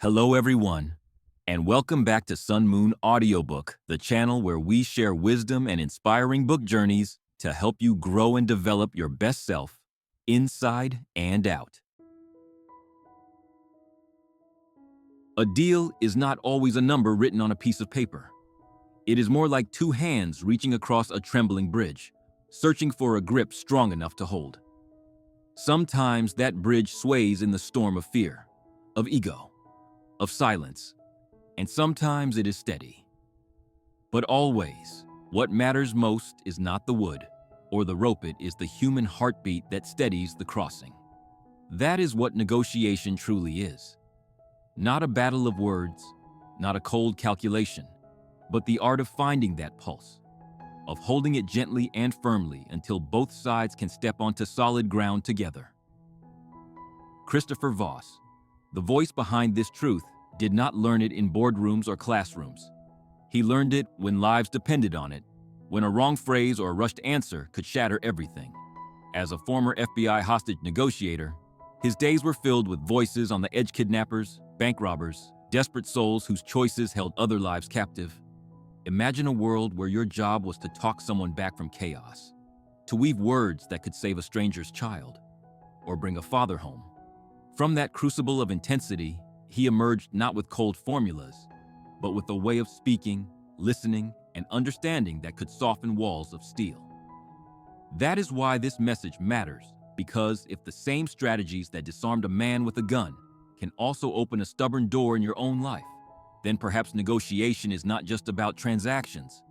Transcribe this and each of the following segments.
Hello everyone, and welcome back to Sun Moon Audiobook, the channel where we share wisdom and inspiring book journeys to help you grow and develop your best self, inside and out. A deal is not always a number written on a piece of paper. It is more like two hands reaching across a trembling bridge, searching for a grip strong enough to hold. Sometimes that bridge sways in the storm of fear, of ego, of silence, and sometimes it is steady. But always, what matters most is not the wood or the rope, it is the human heartbeat that steadies the crossing. That is what negotiation truly is. Not a battle of words, not a cold calculation, but the art of finding that pulse, of holding it gently and firmly until both sides can step onto solid ground together. Christopher Voss, the voice behind this truth, did not learn it in boardrooms or classrooms. He learned it when lives depended on it, when a wrong phrase or a rushed answer could shatter everything. As a former FBI hostage negotiator, his days were filled with voices on the edge: kidnappers, bank robbers, desperate souls whose choices held other lives captive. Imagine a world where your job was to talk someone back from chaos, to weave words that could save a stranger's child, or bring a father home. From that crucible of intensity, he emerged not with cold formulas, but with a way of speaking, listening, and understanding that could soften walls of steel. That is why this message matters, because if the same strategies that disarmed a man with a gun can also open a stubborn door in your own life, then perhaps negotiation is not just about transactions.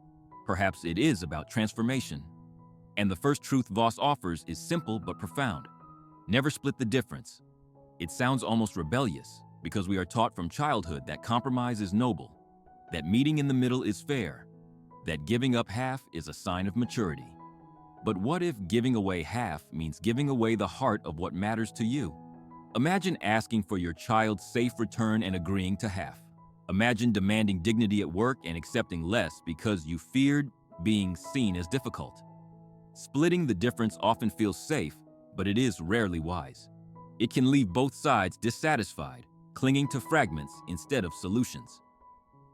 Perhaps it is about transformation. And the first truth Voss offers is simple but profound. Never split the difference. It sounds almost rebellious, because we are taught from childhood that compromise is noble, that meeting in the middle is fair, that giving up half is a sign of maturity. But what if giving away half means giving away the heart of what matters to you? Imagine asking for your child's safe return and agreeing to half. Imagine demanding dignity at work and accepting less because you feared being seen as difficult. Splitting the difference often feels safe, but it is rarely wise. It can leave both sides dissatisfied, clinging to fragments instead of solutions.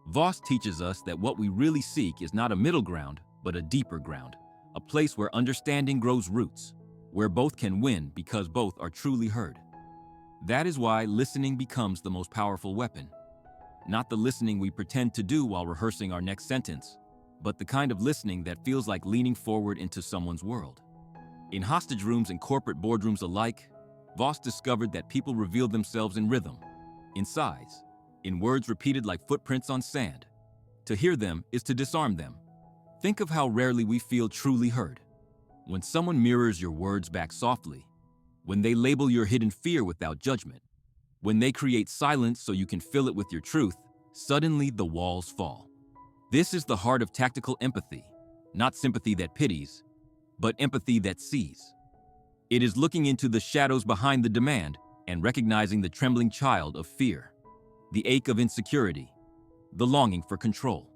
Voss teaches us that what we really seek is not a middle ground, but a deeper ground, a place where understanding grows roots, where both can win because both are truly heard. That is why listening becomes the most powerful weapon. Not the listening we pretend to do while rehearsing our next sentence, but the kind of listening that feels like leaning forward into someone's world. In hostage rooms and corporate boardrooms alike, Voss discovered that people reveal themselves in rhythm, in sighs, in words repeated like footprints on sand. To hear them is to disarm them. Think of how rarely we feel truly heard. When someone mirrors your words back softly, when they label your hidden fear without judgment, when they create silence so you can fill it with your truth, suddenly the walls fall. This is the heart of tactical empathy, not sympathy that pities, but empathy that sees. It is looking into the shadows behind the demand and recognizing the trembling child of fear, the ache of insecurity, the longing for control.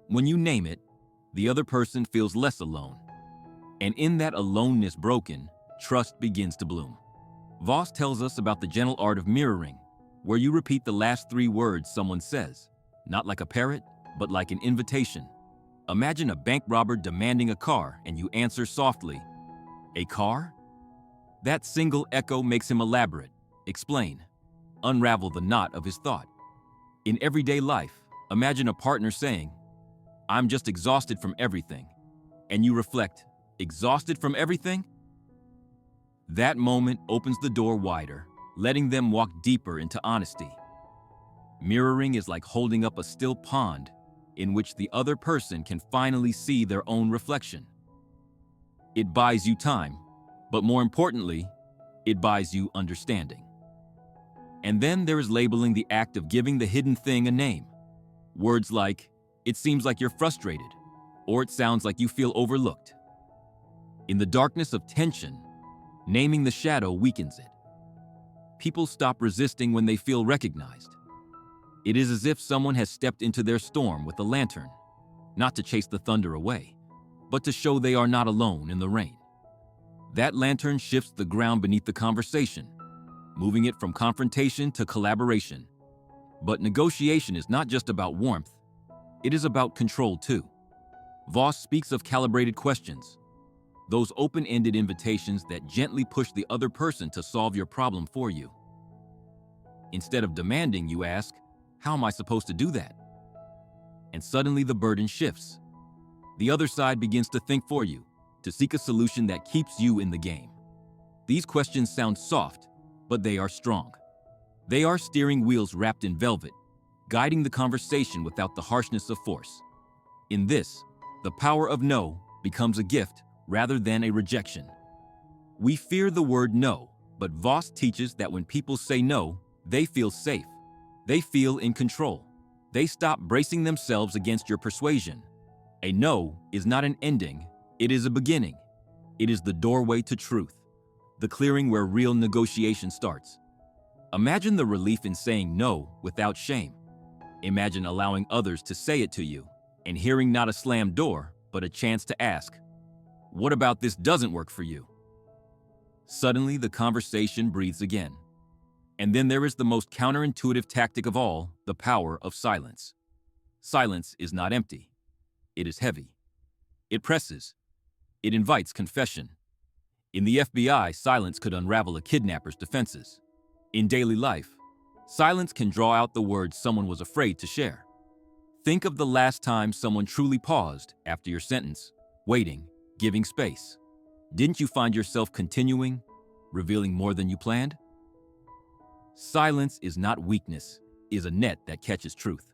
When you name it, the other person feels less alone. And in that aloneness broken, trust begins to bloom. Voss tells us about the gentle art of mirroring, where you repeat the last three words someone says, not like a parrot, but like an invitation. Imagine a bank robber demanding a car and you answer softly, "A car?" That single echo makes him elaborate, explain, unravel the knot of his thought. In everyday life, imagine a partner saying, "I'm just exhausted from everything," and you reflect, "Exhausted from everything?" That moment opens the door wider, letting them walk deeper into honesty. Mirroring is like holding up a still pond in which the other person can finally see their own reflection. It buys you time, but more importantly, it buys you understanding. And then there is labeling, the act of giving the hidden thing a name. Words like, "It seems like you're frustrated," or "It sounds like you feel overlooked." In the darkness of tension, naming the shadow weakens it. People stop resisting when they feel recognized. It is as if someone has stepped into their storm with a lantern, not to chase the thunder away, but to show they are not alone in the rain. That lantern shifts the ground beneath the conversation, moving it from confrontation to collaboration, But negotiation is not just about warmth, it is about control too. Voss speaks of calibrated questions, those open-ended invitations that gently push the other person to solve your problem for you. Instead of demanding, you ask, "How am I supposed to do that?" And suddenly the burden shifts. The other side begins to think for you, to seek a solution that keeps you in the game. These questions sound soft, but they are strong. They are steering wheels wrapped in velvet, guiding the conversation without the harshness of force. In this, the power of no becomes a gift rather than a rejection. We fear the word no, but Voss teaches that when people say no, they feel safe. They feel in control. They stop bracing themselves against your persuasion. A no is not an ending, it is a beginning. It is the doorway to truth, the clearing where real negotiation starts. Imagine the relief in saying no without shame. Imagine allowing others to say it to you and hearing not a slammed door, but a chance to ask, "What about this doesn't work for you?" Suddenly, the conversation breathes again. And then there is the most counterintuitive tactic of all, the power of silence. Silence is not empty. It is heavy. It presses. It invites confession. In the FBI, silence could unravel a kidnapper's defenses. In daily life, silence can draw out the words someone was afraid to share. Think of the last time someone truly paused after your sentence, waiting, giving space. Didn't you find yourself continuing, revealing more than you planned? Silence is not weakness, it is a net that catches truth.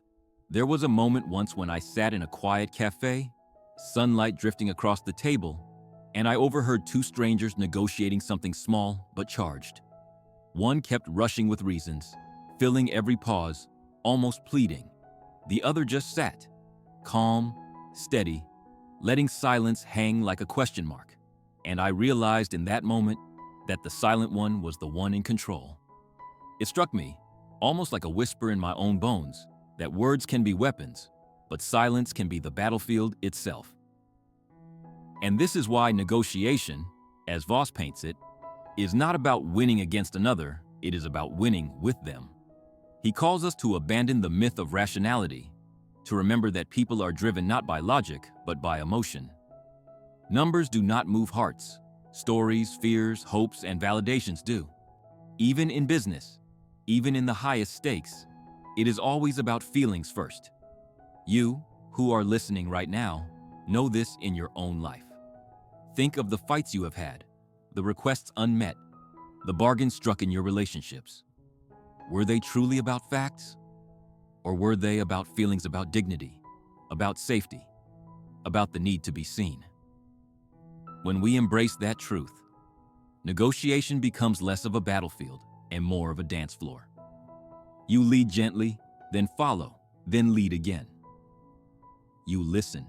There was a moment once when I sat in a quiet cafe, sunlight drifting across the table, and I overheard two strangers negotiating something small but charged. One kept rushing with reasons, filling every pause, almost pleading. The other just sat, calm, steady, letting silence hang like a question mark. And I realized in that moment that the silent one was the one in control. It struck me, almost like a whisper in my own bones, that words can be weapons, but silence can be the battlefield itself. And this is why negotiation, as Voss paints it, is not about winning against another, it is about winning with them. He calls us to abandon the myth of rationality, to remember that people are driven not by logic, but by emotion. Numbers do not move hearts. Stories, fears, hopes, and validations do. Even in business, even in the highest stakes, it is always about feelings first. You, who are listening right now, know this in your own life. Think of the fights you have had, the requests unmet, the bargains struck in your relationships. Were they truly about facts? Or were they about feelings, about dignity, about safety, about the need to be seen? When we embrace that truth, negotiation becomes less of a battlefield and more of a dance floor. You lead gently, then follow, then lead again. You listen,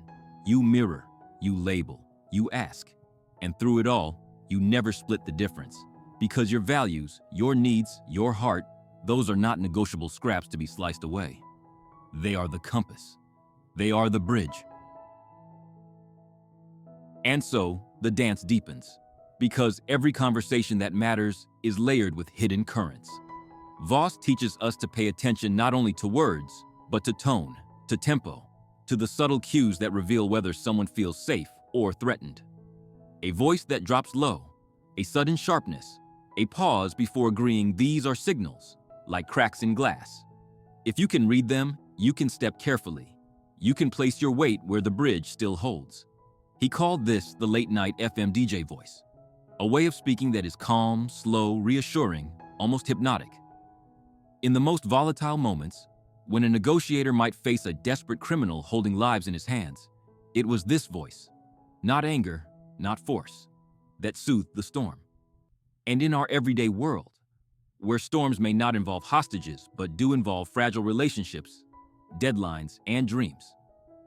you mirror, you label, you ask, and through it all, you never split the difference, because your values, your needs, your heart, those are not negotiable scraps to be sliced away. They are the compass. They are the bridge. And so, the dance deepens, because every conversation that matters is layered with hidden currents. Voss teaches us to pay attention not only to words, but to tone, to tempo, to the subtle cues that reveal whether someone feels safe or threatened. A voice that drops low, a sudden sharpness, a pause before agreeing, these are signals, like cracks in glass. If you can read them, you can step carefully. You can place your weight where the bridge still holds. He called this the late-night FM DJ voice, a way of speaking that is calm, slow, reassuring, almost hypnotic. In the most volatile moments, when a negotiator might face a desperate criminal holding lives in his hands, it was this voice, not anger, not force, that soothed the storm. And in our everyday world, where storms may not involve hostages but do involve fragile relationships, deadlines, and dreams,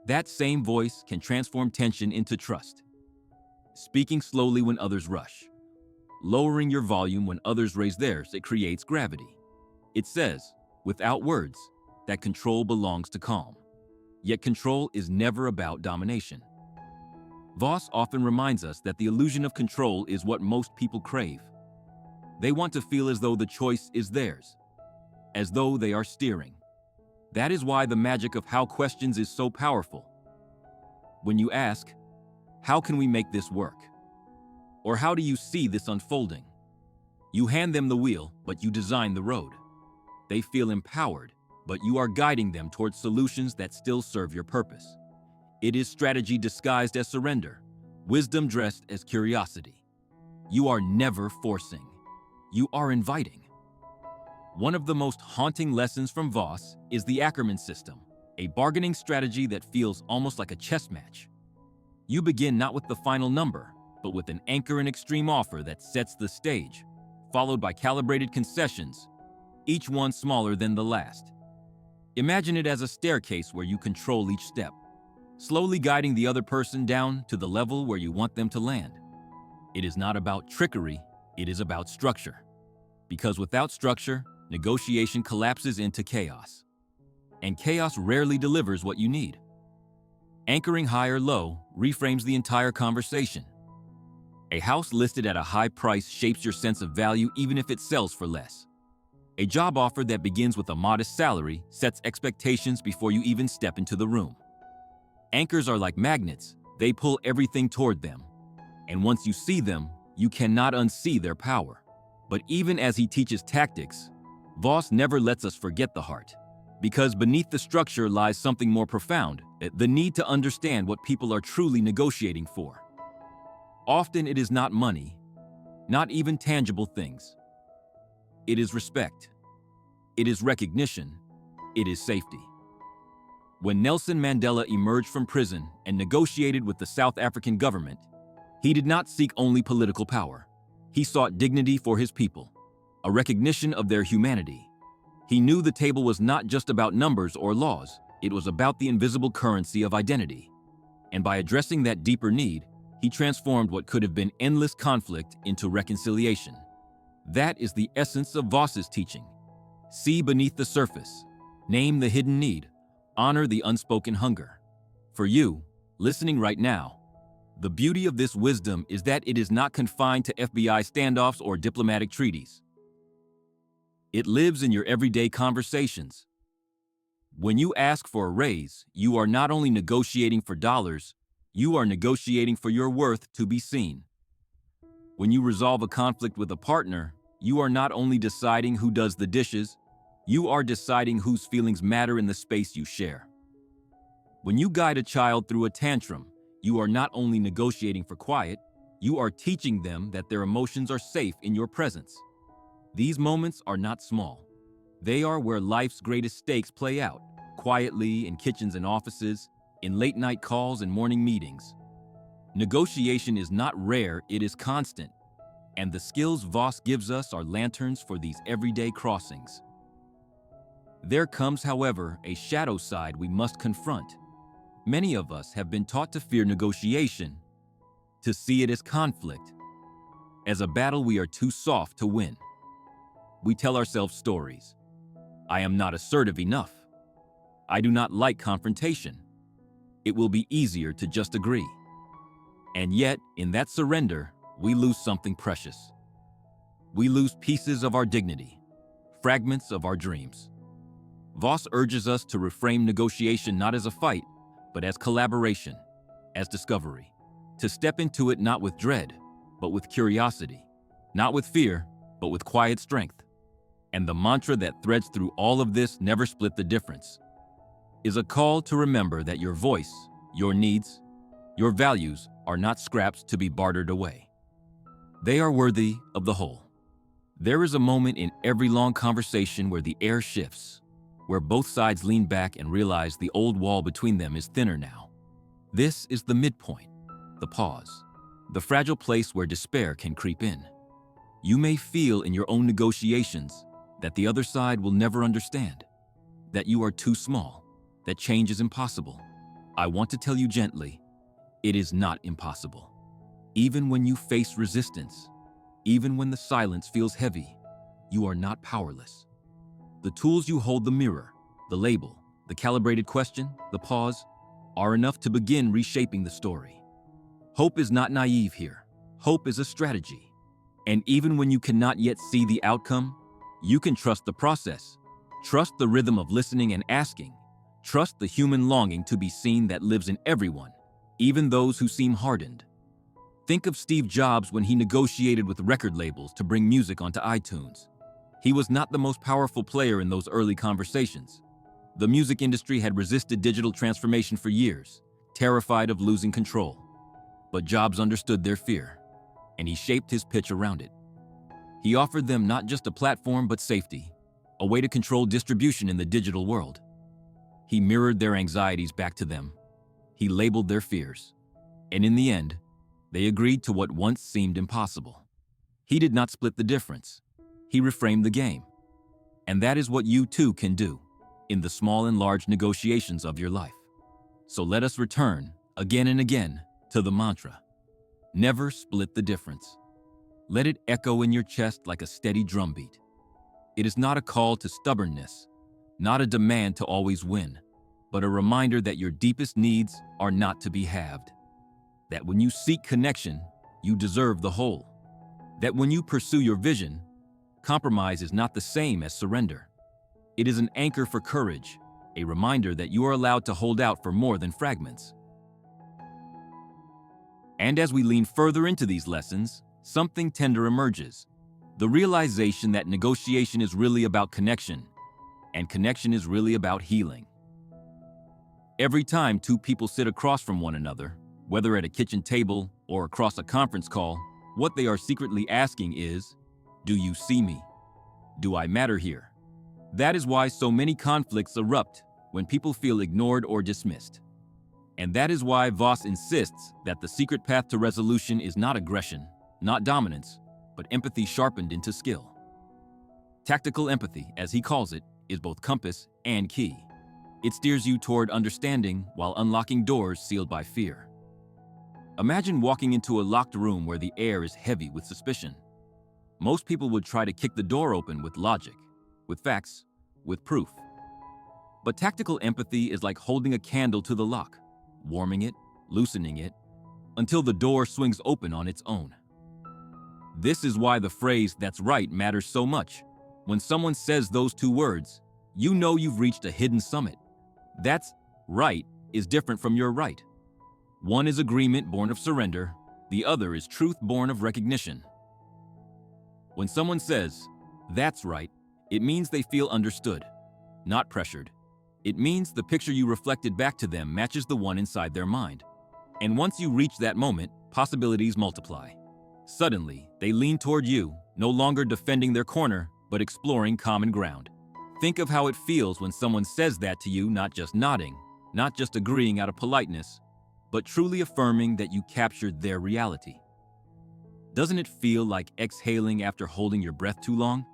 that same voice can transform tension into trust. Speaking slowly when others rush, lowering your volume when others raise theirs, it creates gravity. It says, without words, that control belongs to calm. Yet control is never about domination. Voss often reminds us that the illusion of control is what most people crave. They want to feel as though the choice is theirs, as though they are steering, That is why the magic of how questions is so powerful. When you ask, "How can we make this work?" or "How do you see this unfolding?" you hand them the wheel, but you design the road. They feel empowered, but you are guiding them towards solutions that still serve your purpose. It is strategy disguised as surrender, wisdom dressed as curiosity. You are never forcing. You are inviting. One of the most haunting lessons from Voss is the Ackerman system, a bargaining strategy that feels almost like a chess match. You begin not with the final number, but with an anchor and extreme offer that sets the stage, followed by calibrated concessions, each one smaller than the last. Imagine it as a staircase where you control each step, slowly guiding the other person down to the level where you want them to land. It is not about trickery, it is about structure. Because without structure, negotiation collapses into chaos. And chaos rarely delivers what you need. Anchoring high or low reframes the entire conversation. A house listed at a high price shapes your sense of value even if it sells for less. A job offer that begins with a modest salary sets expectations before you even step into the room. Anchors are like magnets, they pull everything toward them. And once you see them, you cannot unsee their power. But even as he teaches tactics, Voss never lets us forget the heart. Because beneath the structure lies something more profound, the need to understand what people are truly negotiating for. Often it is not money, not even tangible things. It is respect. It is recognition. It is safety. When Nelson Mandela emerged from prison and negotiated with the South African government, he did not seek only political power. He sought dignity for his people, a recognition of their humanity. He knew the table was not just about numbers or laws, it was about the invisible currency of identity. And by addressing that deeper need, he transformed what could have been endless conflict into reconciliation. That is the essence of Voss's teaching. See beneath the surface, name the hidden need, honor the unspoken hunger. For you, listening right now, the beauty of this wisdom is that it is not confined to FBI standoffs or diplomatic treaties. It lives in your everyday conversations. When you ask for a raise, you are not only negotiating for dollars, you are negotiating for your worth to be seen. When you resolve a conflict with a partner, you are not only deciding who does the dishes, you are deciding whose feelings matter in the space you share. When you guide a child through a tantrum, you are not only negotiating for quiet, you are teaching them that their emotions are safe in your presence. These moments are not small. They are where life's greatest stakes play out, quietly in kitchens and offices, in late-night calls and morning meetings. Negotiation is not rare, it is constant. And the skills Voss gives us are lanterns for these everyday crossings. There comes, however, a shadow side we must confront. Many of us have been taught to fear negotiation, to see it as conflict, as a battle we are too soft to win. We tell ourselves stories. I am not assertive enough. I do not like confrontation. It will be easier to just agree. And yet, in that surrender, we lose something precious. We lose pieces of our dignity, fragments of our dreams. Voss urges us to reframe negotiation not as a fight, but as collaboration, as discovery. To step into it not with dread, but with curiosity. Not with fear, but with quiet strength. And the mantra that threads through all of this, never split the difference, is a call to remember that your voice, your needs, your values are not scraps to be bartered away. They are worthy of the whole. There is a moment in every long conversation where the air shifts, where both sides lean back and realize the old wall between them is thinner now. This is the midpoint, the pause, the fragile place where despair can creep in. You may feel in your own negotiations that the other side will never understand, that you are too small, that change is impossible. I want to tell you gently, it is not impossible. Even when you face resistance, even when the silence feels heavy, you are not powerless. The tools you hold, the mirror, the label, the calibrated question, the pause, are enough to begin reshaping the story. Hope is not naive here. Hope is a strategy. And even when you cannot yet see the outcome, you can trust the process. Trust the rhythm of listening and asking. Trust the human longing to be seen that lives in everyone, even those who seem hardened. Think of Steve Jobs when he negotiated with record labels to bring music onto iTunes. He was not the most powerful player in those early conversations. The music industry had resisted digital transformation for years, terrified of losing control. But Jobs understood their fear, and he shaped his pitch around it. He offered them not just a platform but safety, a way to control distribution in the digital world. He mirrored their anxieties back to them. He labeled their fears. And in the end, they agreed to what once seemed impossible. He did not split the difference. He reframed the game. And that is what you too can do in the small and large negotiations of your life. So let us return, again and again, to the mantra. Never split the difference. Let it echo in your chest like a steady drumbeat. It is not a call to stubbornness, not a demand to always win, but a reminder that your deepest needs are not to be halved. That when you seek connection, you deserve the whole. That when you pursue your vision, compromise is not the same as surrender. It is an anchor for courage, a reminder that you are allowed to hold out for more than fragments. And as we lean further into these lessons, something tender emerges. The realization that negotiation is really about connection, and connection is really about healing. Every time two people sit across from one another, whether at a kitchen table or across a conference call, what they are secretly asking is, do you see me? Do I matter here? That is why so many conflicts erupt when people feel ignored or dismissed. And that is why Voss insists that the secret path to resolution is not aggression, not dominance, but empathy sharpened into skill. Tactical empathy, as he calls it, is both compass and key. It steers you toward understanding while unlocking doors sealed by fear. Imagine walking into a locked room where the air is heavy with suspicion. Most people would try to kick the door open with logic, with facts, with proof. But tactical empathy is like holding a candle to the lock, warming it, loosening it, until the door swings open on its own. This is why the phrase, "that's right," matters so much. When someone says those two words, you know you've reached a hidden summit. That's right is different from your right. One is agreement born of surrender, the other is truth born of recognition. When someone says, "that's right," it means they feel understood, not pressured. It means the picture you reflected back to them matches the one inside their mind. And once you reach that moment, possibilities multiply. Suddenly, they lean toward you, no longer defending their corner, but exploring common ground. Think of how it feels when someone says that to you, not just nodding, not just agreeing out of politeness, but truly affirming that you captured their reality. Doesn't it feel like exhaling after holding your breath too long?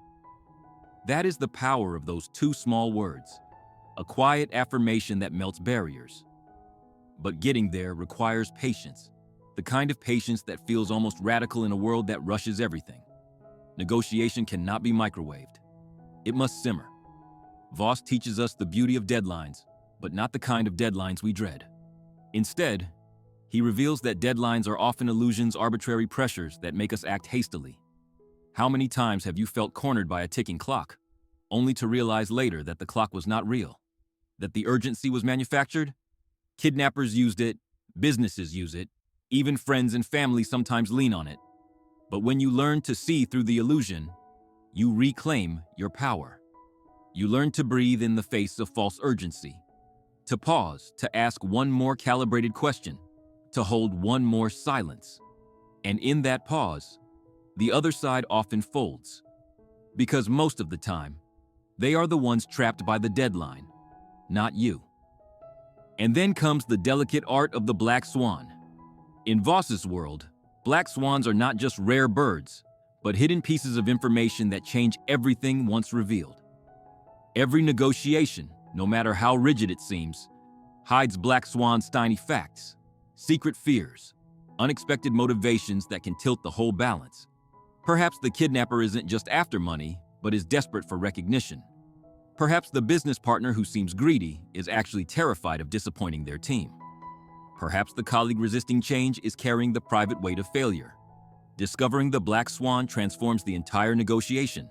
That is the power of those two small words, a quiet affirmation that melts barriers. But getting there requires patience, the kind of patience that feels almost radical in a world that rushes everything. Negotiation cannot be microwaved. It must simmer. Voss teaches us the beauty of deadlines, but not the kind of deadlines we dread. Instead, he reveals that deadlines are often illusions, arbitrary pressures that make us act hastily. How many times have you felt cornered by a ticking clock, only to realize later that the clock was not real, that the urgency was manufactured? Kidnappers used it, businesses use it, even friends and family sometimes lean on it. But when you learn to see through the illusion, you reclaim your power. You learn to breathe in the face of false urgency, to pause, to ask one more calibrated question, to hold one more silence. And in that pause, the other side often folds, because most of the time, they are the ones trapped by the deadline, not you. And then comes the delicate art of the black swan. In Voss's world, black swans are not just rare birds, but hidden pieces of information that change everything once revealed. Every negotiation, no matter how rigid it seems, hides black swan's tiny facts, secret fears, unexpected motivations that can tilt the whole balance. Perhaps the kidnapper isn't just after money, but is desperate for recognition. Perhaps the business partner who seems greedy is actually terrified of disappointing their team. Perhaps the colleague resisting change is carrying the private weight of failure. Discovering the black swan transforms the entire negotiation.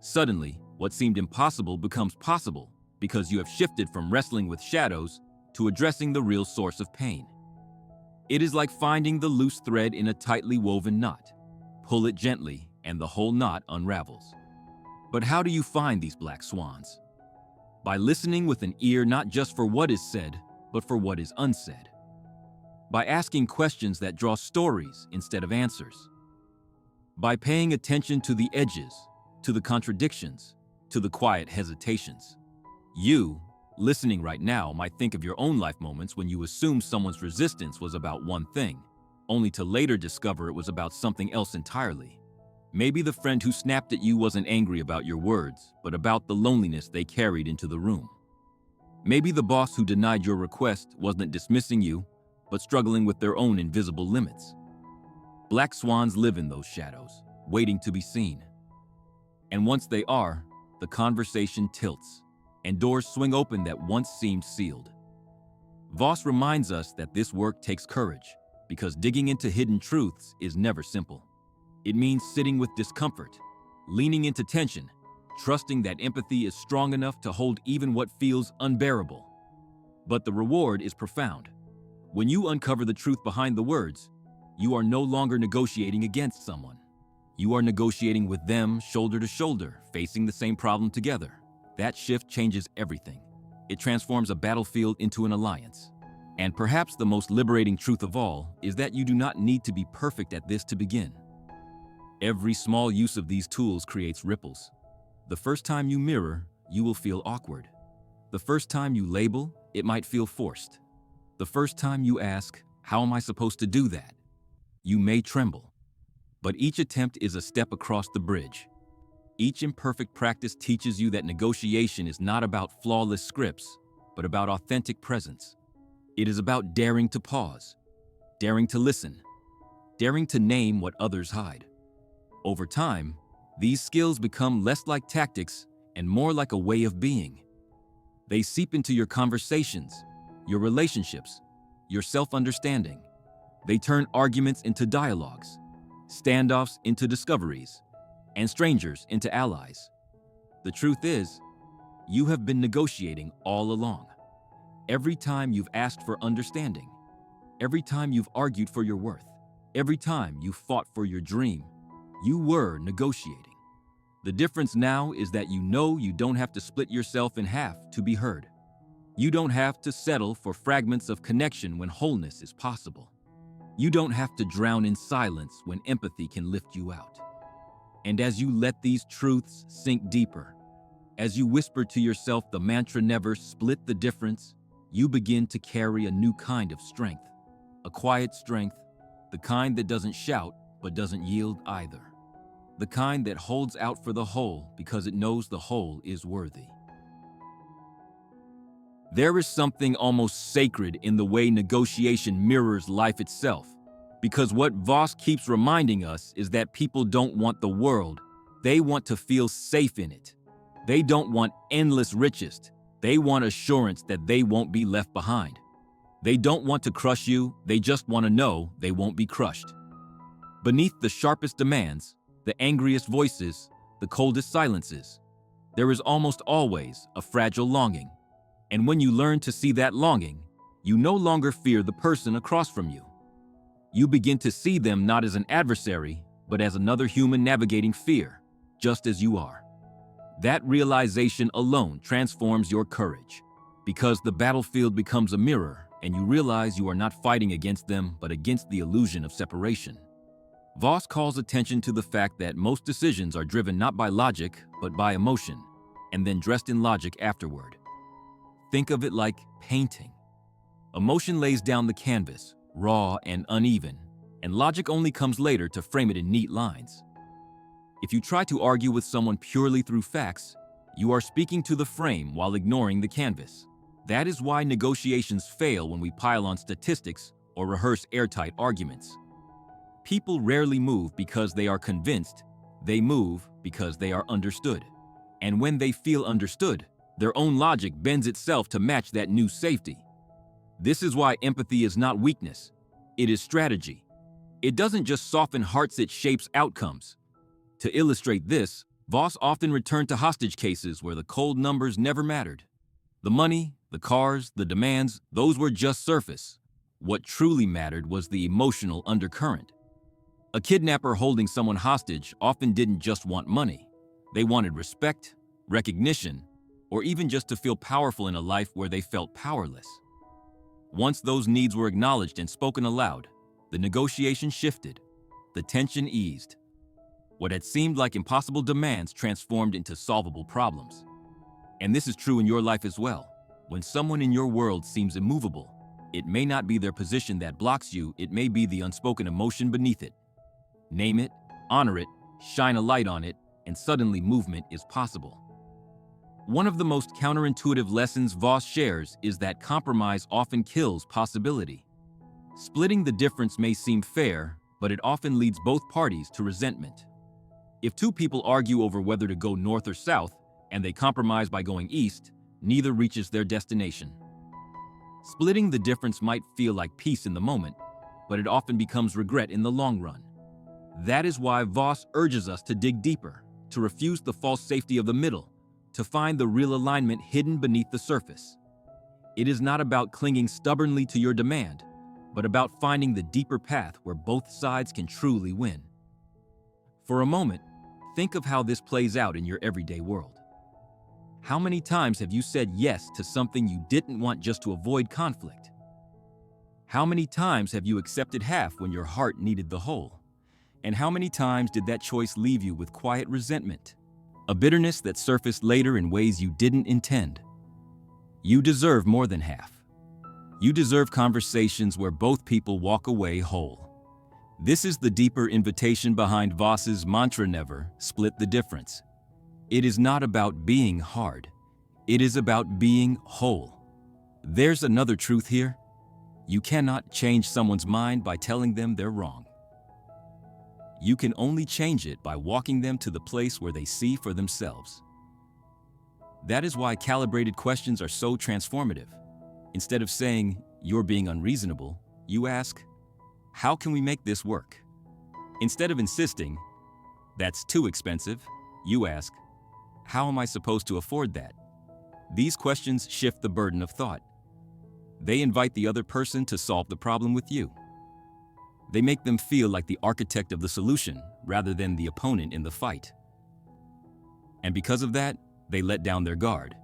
Suddenly, what seemed impossible becomes possible because you have shifted from wrestling with shadows to addressing the real source of pain. It is like finding the loose thread in a tightly woven knot. Pull it gently, and the whole knot unravels. But how do you find these black swans? By listening with an ear not just for what is said, but for what is unsaid. By asking questions that draw stories instead of answers. By paying attention to the edges, to the contradictions, to the quiet hesitations. You, listening right now, might think of your own life moments when you assumed someone's resistance was about one thing, only to later discover it was about something else entirely. Maybe the friend who snapped at you wasn't angry about your words, but about the loneliness they carried into the room. Maybe the boss who denied your request wasn't dismissing you, but struggling with their own invisible limits. Black swans live in those shadows, waiting to be seen. And once they are, the conversation tilts, and doors swing open that once seemed sealed. Voss reminds us that this work takes courage, because digging into hidden truths is never simple. It means sitting with discomfort, leaning into tension, trusting that empathy is strong enough to hold even what feels unbearable. But the reward is profound. When you uncover the truth behind the words, you are no longer negotiating against someone. You are negotiating with them shoulder to shoulder, facing the same problem together. That shift changes everything. It transforms a battlefield into an alliance. And perhaps the most liberating truth of all is that you do not need to be perfect at this to begin. Every small use of these tools creates ripples. The first time you mirror, you will feel awkward. The first time you label, it might feel forced. The first time you ask, "How am I supposed to do that?" you may tremble. But each attempt is a step across the bridge. Each imperfect practice teaches you that negotiation is not about flawless scripts, but about authentic presence. It is about daring to pause, daring to listen, daring to name what others hide. Over time, these skills become less like tactics and more like a way of being. They seep into your conversations, your relationships, your self-understanding. They turn arguments into dialogues, standoffs into discoveries, and strangers into allies. The truth is, you have been negotiating all along. Every time you've asked for understanding, every time you've argued for your worth, every time you fought for your dream, you were negotiating. The difference now is that you know you don't have to split yourself in half to be heard. You don't have to settle for fragments of connection when wholeness is possible. You don't have to drown in silence when empathy can lift you out. And as you let these truths sink deeper, as you whisper to yourself the mantra "never split the difference," you begin to carry a new kind of strength. A quiet strength, the kind that doesn't shout but doesn't yield either. The kind that holds out for the whole because it knows the whole is worthy. There is something almost sacred in the way negotiation mirrors life itself, because what Voss keeps reminding us is that people don't want the world, they want to feel safe in it. They don't want endless riches, they want assurance that they won't be left behind. They don't want to crush you, they just want to know they won't be crushed. Beneath the sharpest demands, the angriest voices, the coldest silences, there is almost always a fragile longing. And when you learn to see that longing, you no longer fear the person across from you. You begin to see them not as an adversary, but as another human navigating fear, just as you are. That realization alone transforms your courage, because the battlefield becomes a mirror and you realize you are not fighting against them, but against the illusion of separation. Voss calls attention to the fact that most decisions are driven not by logic, but by emotion, and then dressed in logic afterward. Think of it like painting. Emotion lays down the canvas, raw and uneven, and logic only comes later to frame it in neat lines. If you try to argue with someone purely through facts, you are speaking to the frame while ignoring the canvas. That is why negotiations fail when we pile on statistics or rehearse airtight arguments. People rarely move because they are convinced, they move because they are understood. And when they feel understood, their own logic bends itself to match that new safety. This is why empathy is not weakness, it is strategy. It doesn't just soften hearts, it shapes outcomes. To illustrate this, Voss often returned to hostage cases where the cold numbers never mattered. The money, the cars, the demands, those were just surface. What truly mattered was the emotional undercurrent. A kidnapper holding someone hostage often didn't just want money. They wanted respect, recognition, or even just to feel powerful in a life where they felt powerless. Once those needs were acknowledged and spoken aloud, the negotiation shifted. The tension eased. What had seemed like impossible demands transformed into solvable problems. And this is true in your life as well. When someone in your world seems immovable, it may not be their position that blocks you, it may be the unspoken emotion beneath it. Name it, honor it, shine a light on it, and suddenly movement is possible. One of the most counterintuitive lessons Voss shares is that compromise often kills possibility. Splitting the difference may seem fair, but it often leads both parties to resentment. If two people argue over whether to go north or south, and they compromise by going east, neither reaches their destination. Splitting the difference might feel like peace in the moment, but it often becomes regret in the long run. That is why Voss urges us to dig deeper, to refuse the false safety of the middle, to find the real alignment hidden beneath the surface. It is not about clinging stubbornly to your demand, but about finding the deeper path where both sides can truly win. For a moment, think of how this plays out in your everyday world. How many times have you said yes to something you didn't want just to avoid conflict? How many times have you accepted half when your heart needed the whole? And how many times did that choice leave you with quiet resentment? A bitterness that surfaced later in ways you didn't intend. You deserve more than half. You deserve conversations where both people walk away whole. This is the deeper invitation behind Voss's mantra: never split the difference. It is not about being hard. It is about being whole. There's another truth here. You cannot change someone's mind by telling them they're wrong. You can only change it by walking them to the place where they see for themselves. That is why calibrated questions are so transformative. Instead of saying, "You're being unreasonable," you ask, "How can we make this work?" Instead of insisting, "That's too expensive," you ask, "How am I supposed to afford that?" These questions shift the burden of thought. They invite the other person to solve the problem with you. They make them feel like the architect of the solution rather than the opponent in the fight. And because of that, they let down their guard.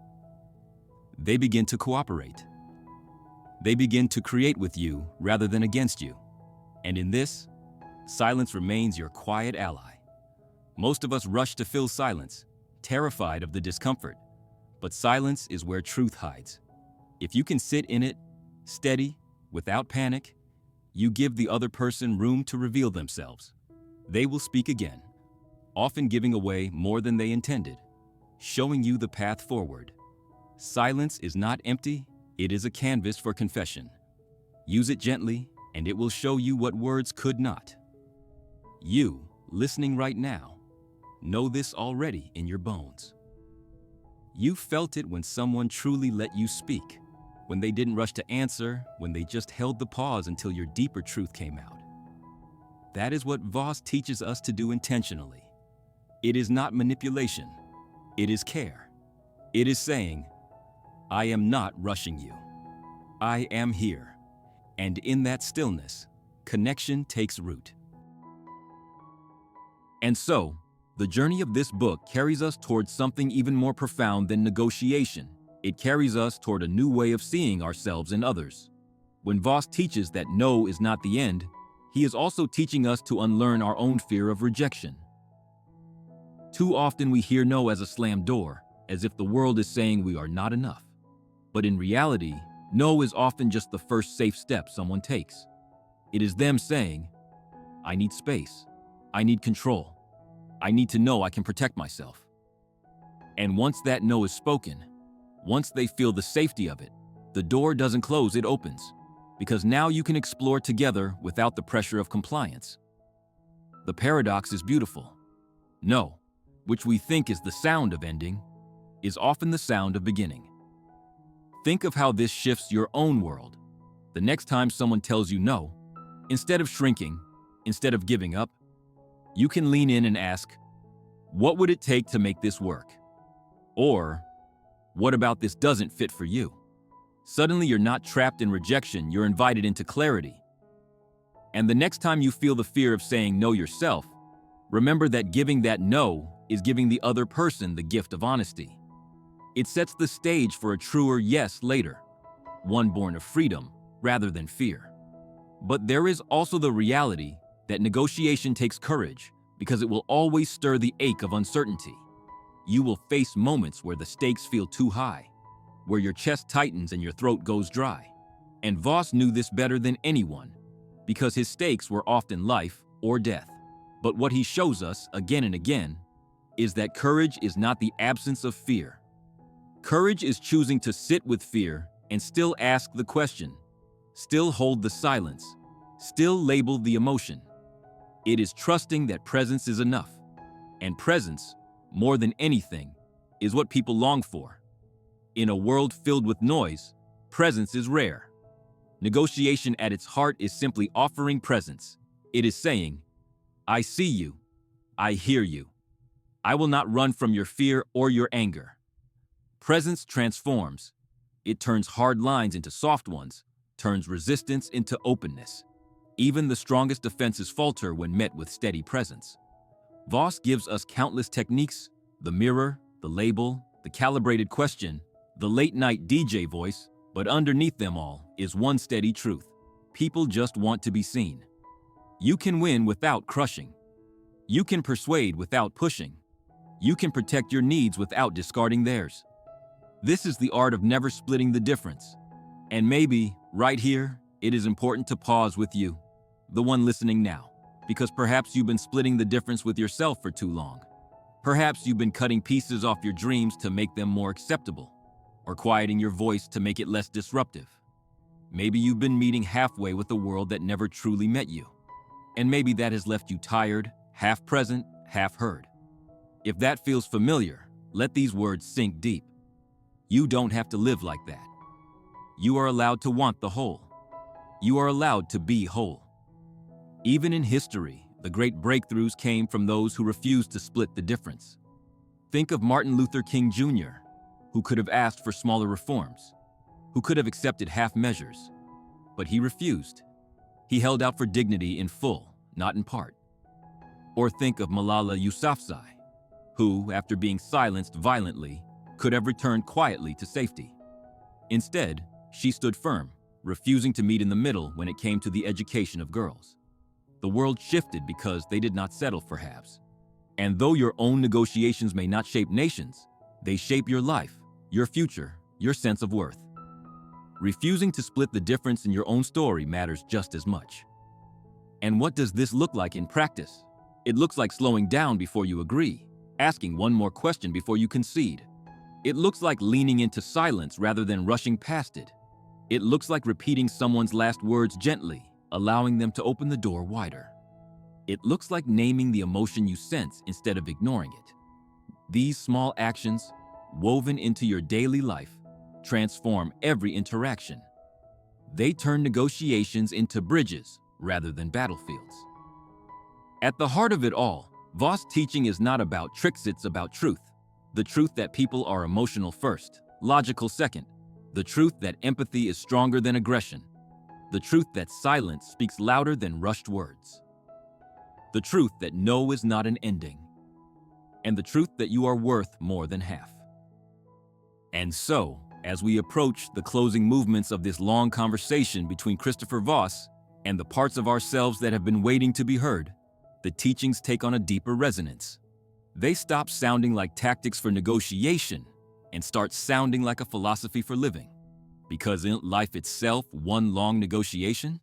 They begin to cooperate. They begin to create with you rather than against you. And in this, silence remains your quiet ally. Most of us rush to fill silence, terrified of the discomfort. But silence is where truth hides. If you can sit in it, steady, without panic, you give the other person room to reveal themselves. They will speak again, often giving away more than they intended, showing you the path forward. Silence is not empty, it is a canvas for confession. Use it gently, and it will show you what words could not. You, listening right now, know this already in your bones. You felt it when someone truly let you speak, when they didn't rush to answer, when they just held the pause until your deeper truth came out. That is what Voss teaches us to do intentionally. It is not manipulation, it is care. It is saying, "I am not rushing you. I am here." And in that stillness, connection takes root. And so, the journey of this book carries us towards something even more profound than negotiation. It carries us toward a new way of seeing ourselves and others. When Voss teaches that no is not the end, he is also teaching us to unlearn our own fear of rejection. Too often we hear no as a slammed door, as if the world is saying we are not enough. But in reality, no is often just the first safe step someone takes. It is them saying, "I need space. I need control. I need to know I can protect myself." And once that no is spoken, once they feel the safety of it, the door doesn't close, it opens. Because now you can explore together without the pressure of compliance. The paradox is beautiful. No, which we think is the sound of ending, is often the sound of beginning. Think of how this shifts your own world. The next time someone tells you no, instead of shrinking, instead of giving up, you can lean in and ask, What would it take to make this work? Or, what about this doesn't fit for you? Suddenly you're not trapped in rejection, you're invited into clarity. And the next time you feel the fear of saying no yourself, remember that giving that no is giving the other person the gift of honesty. It sets the stage for a truer yes later, one born of freedom rather than fear. But there is also the reality that negotiation takes courage because it will always stir the ache of uncertainty. You will face moments where the stakes feel too high, where your chest tightens and your throat goes dry. And Voss knew this better than anyone because his stakes were often life or death. But what he shows us again and again is that courage is not the absence of fear. Courage is choosing to sit with fear and still ask the question, still hold the silence, still label the emotion. It is trusting that presence is enough. And presence, more than anything, is what people long for. In a world filled with noise, presence is rare. Negotiation at its heart is simply offering presence. It is saying, I see you, I hear you. I will not run from your fear or your anger. Presence transforms. It turns hard lines into soft ones, turns resistance into openness. Even the strongest defenses falter when met with steady presence. Voss gives us countless techniques: the mirror, the label, the calibrated question, the late-night DJ voice, but underneath them all is one steady truth. People just want to be seen. You can win without crushing. You can persuade without pushing. You can protect your needs without discarding theirs. This is the art of never splitting the difference. And maybe, right here, it is important to pause with you, the one listening now, because perhaps you've been splitting the difference with yourself for too long. Perhaps you've been cutting pieces off your dreams to make them more acceptable, or quieting your voice to make it less disruptive. Maybe you've been meeting halfway with a world that never truly met you. And maybe that has left you tired, half present, half heard. If that feels familiar, let these words sink deep. You don't have to live like that. You are allowed to want the whole. You are allowed to be whole. Even in history, the great breakthroughs came from those who refused to split the difference. Think of Martin Luther King Jr., who could have asked for smaller reforms, who could have accepted half measures, but he refused. He held out for dignity in full, not in part. Or think of Malala Yousafzai, who, after being silenced violently, could have returned quietly to safety. Instead, she stood firm, refusing to meet in the middle when it came to the education of girls. The world shifted because they did not settle for halves. And though your own negotiations may not shape nations, they shape your life, your future, your sense of worth. Refusing to split the difference in your own story matters just as much. And what does this look like in practice? It looks like slowing down before you agree, asking one more question before you concede. It looks like leaning into silence rather than rushing past it. It looks like repeating someone's last words gently, allowing them to open the door wider. It looks like naming the emotion you sense instead of ignoring it. These small actions, woven into your daily life, transform every interaction. They turn negotiations into bridges rather than battlefields. At the heart of it all, Voss' teaching is not about tricks, it's about truth. The truth that people are emotional first, logical second. The truth that empathy is stronger than aggression. The truth that silence speaks louder than rushed words. The truth that no is not an ending. And the truth that you are worth more than half. And so, as we approach the closing movements of this long conversation between Christopher Voss and the parts of ourselves that have been waiting to be heard, the teachings take on a deeper resonance. They stop sounding like tactics for negotiation and start sounding like a philosophy for living. Because isn't life itself one long negotiation?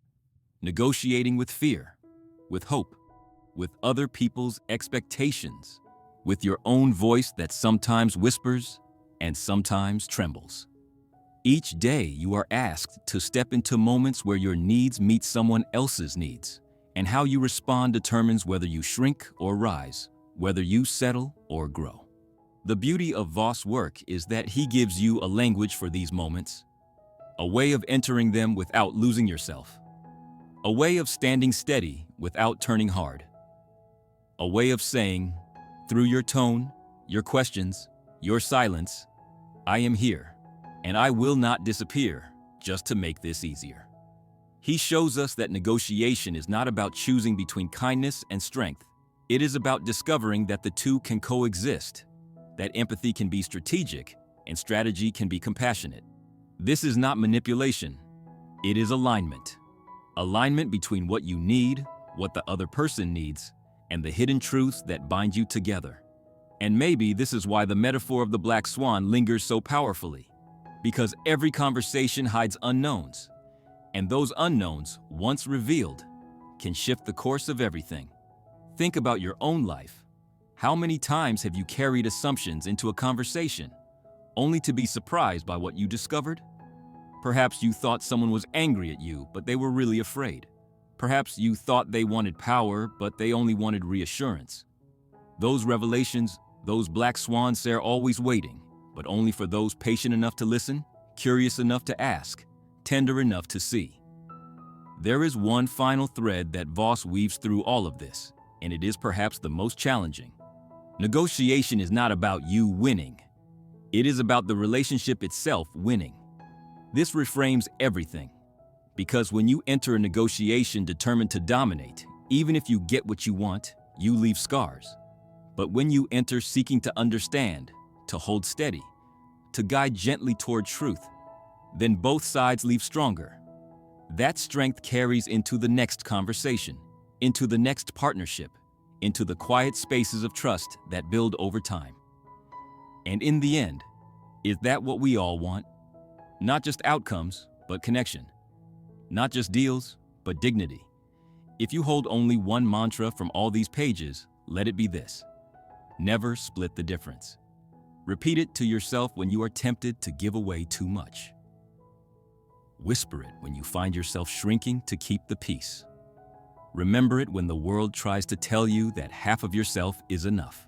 Negotiating with fear, with hope, with other people's expectations, with your own voice that sometimes whispers and sometimes trembles. Each day you are asked to step into moments where your needs meet someone else's needs, and how you respond determines whether you shrink or rise, whether you settle or grow. The beauty of Voss' work is that he gives you a language for these moments, a way of entering them without losing yourself, a way of standing steady without turning hard, a way of saying, Through your tone, your questions, your silence, I am here, and I will not disappear just to make this easier. He shows us that negotiation is not about choosing between kindness and strength. It is about discovering that the two can coexist, that empathy can be strategic and strategy can be compassionate. This is not manipulation. It is alignment. Alignment between what you need, what the other person needs, and the hidden truths that bind you together. And maybe this is why the metaphor of the black swan lingers so powerfully, because every conversation hides unknowns, and those unknowns, once revealed, can shift the course of everything. Think about your own life. How many times have you carried assumptions into a conversation, only to be surprised by what you discovered? Perhaps you thought someone was angry at you, but they were really afraid. Perhaps you thought they wanted power, but they only wanted reassurance. Those revelations, those black swans, they're always waiting, but only for those patient enough to listen, curious enough to ask, tender enough to see. There is one final thread that Voss weaves through all of this, and it is perhaps the most challenging. Negotiation is not about you winning. It is about the relationship itself winning. This reframes everything, because when you enter a negotiation determined to dominate, even if you get what you want, you leave scars. But when you enter seeking to understand, to hold steady, to guide gently toward truth, then both sides leave stronger. That strength carries into the next conversation, into the next partnership, into the quiet spaces of trust that build over time. And in the end, is that what we all want? Not just outcomes, but connection. Not just deals, but dignity. If you hold only one mantra from all these pages, let it be this: never split the difference. Repeat it to yourself when you are tempted to give away too much. Whisper it when you find yourself shrinking to keep the peace. Remember it when the world tries to tell you that half of yourself is enough.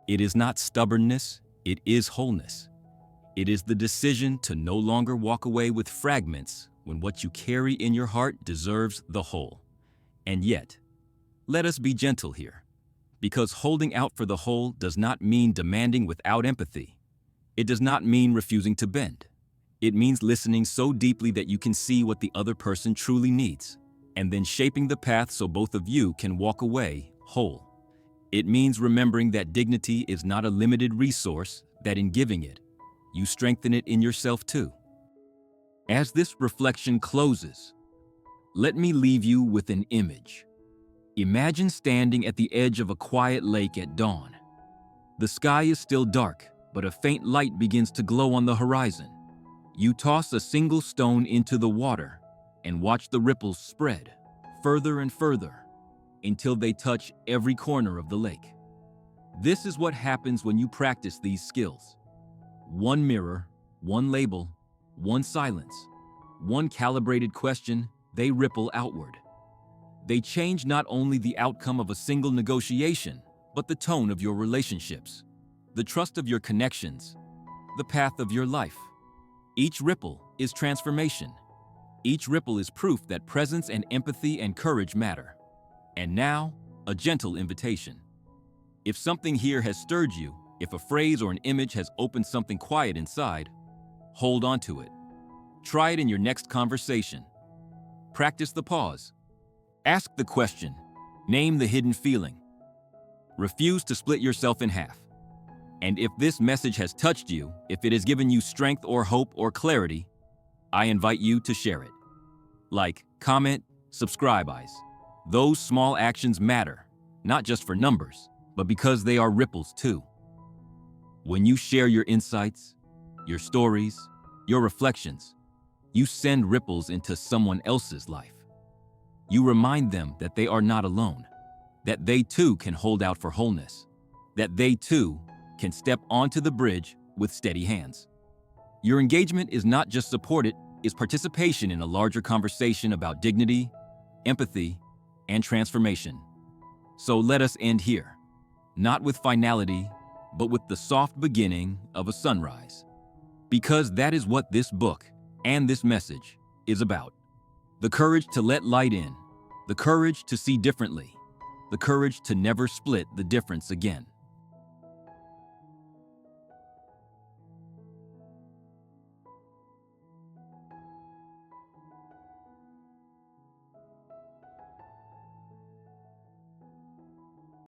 It is not stubbornness, it is wholeness. It is the decision to no longer walk away with fragments when what you carry in your heart deserves the whole. And yet, let us be gentle here, because holding out for the whole does not mean demanding without empathy. It does not mean refusing to bend. It means listening so deeply that you can see what the other person truly needs, and then shaping the path so both of you can walk away whole. It means remembering that dignity is not a limited resource, that in giving it, you strengthen it in yourself too. As this reflection closes, let me leave you with an image. Imagine standing at the edge of a quiet lake at dawn. The sky is still dark, but a faint light begins to glow on the horizon. You toss a single stone into the water and watch the ripples spread further and further until they touch every corner of the lake. This is what happens when you practice these skills. One mirror, one label, one silence, one calibrated question, they ripple outward. They change not only the outcome of a single negotiation, but the tone of your relationships, the trust of your connections, the path of your life. Each ripple is transformation. Each ripple is proof that presence and empathy and courage matter. And now, a gentle invitation. If something here has stirred you, if a phrase or an image has opened something quiet inside, hold on to it. Try it in your next conversation. Practice the pause. Ask the question. Name the hidden feeling. Refuse to split yourself in half. And if this message has touched you, if it has given you strength or hope or clarity, I invite you to share it. Like, comment, subscribe, eyes. Those small actions matter, not just for numbers, but because they are ripples too. When you share your insights, your stories, your reflections, you send ripples into someone else's life. You remind them that they are not alone, that they too can hold out for wholeness, that they too can step onto the bridge with steady hands. Your engagement is not just support, it is participation in a larger conversation about dignity, empathy, and transformation. So let us end here, not with finality, but with the soft beginning of a sunrise. Because that is what this book and this message is about. The courage to let light in, the courage to see differently, the courage to never split the difference again.